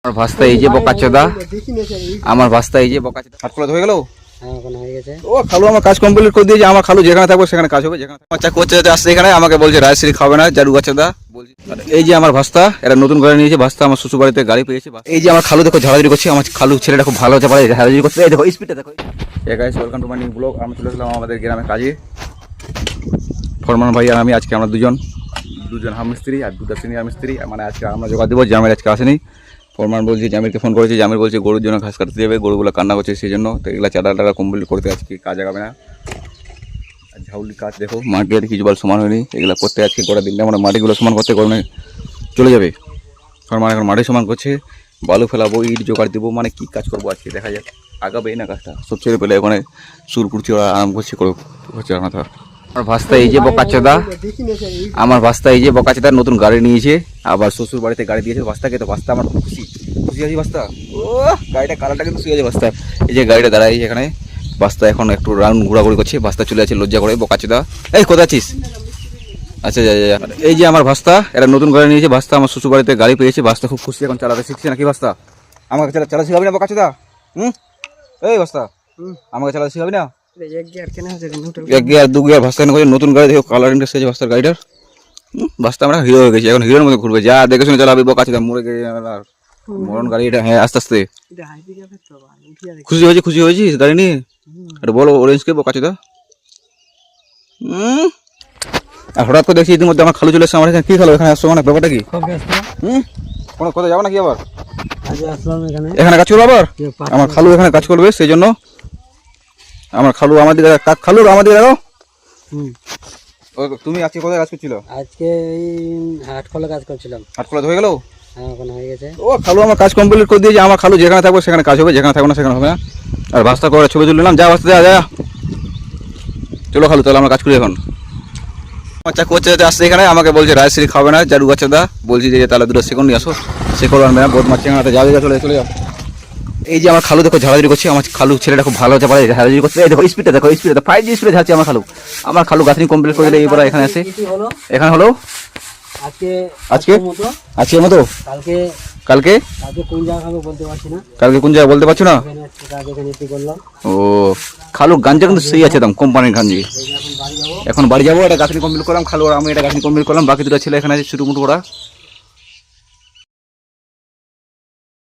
আমার ভাস্তা এই যে বোকাচোদা, আমার ভাস্তা এই যে বোকাচোদা। হাত খোলা হয়ে গেল? ও খালু আমার কাজ কমপ্লিট করে দিয়েছে। আমার খালু যেখানে থাকবে সেখানে কাজ হবে। যেখানে বাচ্চা কোচে আসছে এখানে আমাকে বলছে রাজশ্রী খাবে না, জারু বাচ্চাদা বলছি। এই যে আমার ভাস্তা, এরা নতুন ঘরে নিয়েছে। ভাস্তা আমার শ্বশুর বাড়িতে গাড়ি পেয়েছে। এই যে আমার খালু দেখো ঝাড়াঝাড়ি করছে। আমার খালু ছেলেটা খুব ভালো হতে পারে, ঝাড়াঝাড়ি করছে। এই দেখো স্পিডটা দেখো। Guys welcome to my new blog. আমি চলে এলাম আমাদের গ্রামে কাজে। ফরমান ভাই আর আমি আজকে আমরা দুজন হাম মিস্ত্রি আর দুটা সিনিয়র মিস্ত্রি। মানে আজকে আমরা জোগাড় দেবো। জামির আজকে আসেনি। ফরমান বলছি, জামিরকে ফোন করেছি। জামির বলছে গরুর জন্য ঘাস কাটতে যাবে, গরুগুলো কান্না করছে সেই জন্য। তো এগুলো চাটা কমপ্লিট করতে আজকে কাজ আগাবে না। আর ঝাউলি কাজ দেখো, মাটির কিছু বল সমান হয়নি। এগুলো করতে আজকে গোটা দিনটা মানে মাটিগুলো সমান করতে গরমে চলে যাবে। ফরমান এখন মাটি সমান করছে, বালু ফেলাবো, ইট জোগাড় দেবো। মানে কী কাজ করবো আজকে দেখা যাক। আগাবে না কাজটা। সব ছেড়ে পেলে ওখানে সুর করছি, ওরা আরাম করছে হচ্ছে না। আমার ভাস্তা এই যে বোকাচোদা, আমার ভাস্তা এই যে বোকাচোদা নতুন গাড়ি নিয়েছে। আবার শ্বশুর বাড়িতে গাড়ি দিয়েছে ভাস্তাকে। তো ভাস্তা আমার খুশি আছি ভাস্তা। ও গাড়িটা কালারটা কিন্তু শুয়ে আছে ভাস্তা। এই যে গাড়িটা দাঁড়াই এখানে। ভাস্তা এখন একটু রাউন্ড ঘোরাঘুরি করছে। ভাস্তা চলে আছে লজ্জা করে। বোকাচোদা এই কোথায় আছিস? আচ্ছা যা। এই যে আমার ভাস্তা, এরা নতুন গাড়ি নিয়েছে। ভাস্তা আমার শ্বশুর বাড়িতে গাড়ি পেয়েছে। ভাস্তা খুব খুশি, এখন চালাতে শিখছে নাকি ভাস্তা? আমাকে চালা শিখাবি না বোকাচোদা? এই ভাস্তা আমাকে চালাতে শিখাবি না? এক গিয়ার দু গিয়ার ভাস্তা নতুন গাড়ি দেখো, কালারিংটা সেজে ভাস্তার গাড়িটার। ভাস্তা আমরা হিরো হয়ে গেছি, এখন হিরোর মধ্যে ঘুরবে। যা দেখে শুনে চালাবি বোকাচোদা। মরে গেছে মরণ গাড়ি এটা। হ্যাঁ আস্তে আস্তে। খুশি হয়েছিস গাড়ি নিয়ে? এটা বলো অরেঞ্জকে বোকাচোদা। আর হঠাৎ করে দেখছি ইতিমধ্যে আমার খালু চলে এসছে আমার এখানে। কি খালো এখানে আসছো? মানে ব্যাপারটা কি? কোনো কোথায় যাবো নাকি আবার? এখানে কাজ করবো আবার? আমার খালু এখানে কাজ করবে সেই জন্য। আমার খালু আমাদের খালু আমাদের দেখো। তুমি আজকে কোথায় কাজ করছিল? আজকে এই হাটখোলা কাজ করছিলাম। হাটখোলা হয়ে গেল? হ্যাঁ এখন হয়ে গেছে। ও খালু আমার কাজ কমপ্লিট করে দিয়েছে। আমার খালু যেখানে থাকবে সেখানে কাজ হবে, যেখানে থাকবে না সেখানে হবে না। আর ভাস্তা করে ছবি তুলে নিলাম। যা ভাস্তা যা। চলো খালু তাহলে আমরা কাজ করি এখন। বাচ্চা কোচে আসছে এখানে আমাকে বলছে রাজশ্রী খাবে না, জারু বাচ্চাদা বলছি যে তাহলে দুটো সেকেন্ড নিয়ে আসো। সেকেন্ড আনবে না, বহুত মাছ চেঙাতে যাবে। চলে যাও। এই যে আমার খালু দেখো ঝাড়াঝাড়ি করছে। আমার খালু ছেলেটা খুব ভালো হতে পারে, ঝাড়াঝাড়ি করছে। এই দেখো স্পিডটা দেখো, স্পিডটা 5G স্পিডে ঝাড়ছে আমার খালু। আমার খালু গাছনি কমপ্লিট করে দিলে এবার এখানে আসে। এখানে হলো আজকে মতো। কালকে কোন জায়গা খাবো বলতে পারছি না। কালকে কোন জায়গা বলতে পারছো না? ও খালু গাঞ্জা কিন্তু সেই আছে দাম, কোম্পানির গাঞ্জি। এখন বাড়ি যাবো। এটা গাছনি কমপ্লিট করলাম খালু আর আমি। এটা গাছনি কমপ্লিট করলাম। বাকি দুটো ছেলে এখানে আছে ছোটো মুটো ওরা।